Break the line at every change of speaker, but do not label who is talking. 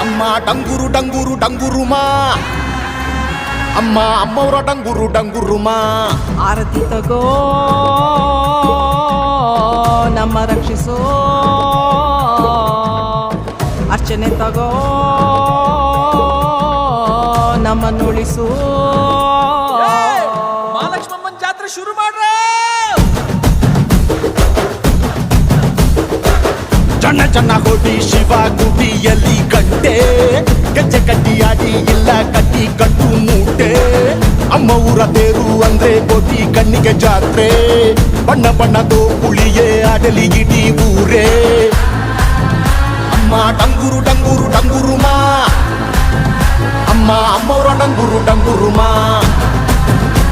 ಅಮ್ಮ ಡಂಗುರು ಡಂಗುರು ಡಂಗುರುಮಾ, ಅಮ್ಮ ಅಮ್ಮವರ ಡಂಗುರು ಡಂಗುರುಮಾ.
ಆರತಿ ತಗೋ ನಮ್ಮ ರಕ್ಷಿಸೋ, ಅರ್ಚನೆ ತಗೋ ನಮ್ಮನ್ನು ಉಳಿಸು.
ಮಹಾಲಕ್ಷ್ಮಮ್ಮನ ಜಾತ್ರೆ ಶುರು ಮಾಡ್ರೆ.
ಚಣ್ಣ ಚಣ್ಣ ಹೊಡಿ ಶಿವ ಗುಡಿಯಲ್ಲಿ ಗಂಟೆ, ಗೆಜ್ಜೆ ಕಟ್ಟಿಯಾಡಿ ಇಲ್ಲ ಕಟ್ಟಿ ಕಟ್ಟು ಮೂಟೆ. ಅಮ್ಮ ಊರ ತೇರು ಅಂದ್ರೆ ಕೋಟಿ ಕಣ್ಣಿಗೆ ಜಾತ್ರೆ, ಬಣ್ಣ ಬಣ್ಣದೋ ಪುಳಿಯೇ ಆಡಲಿ ಇಡೀ ಊರೇ. ಅಮ್ಮ ಡಂಗುರು ಡಂಗುರು ಡಂಗುರುಮಾ, ಅಮ್ಮ ಅಮ್ಮವರ ಡಂಗುರು ಡಂಗುರುಮಾ.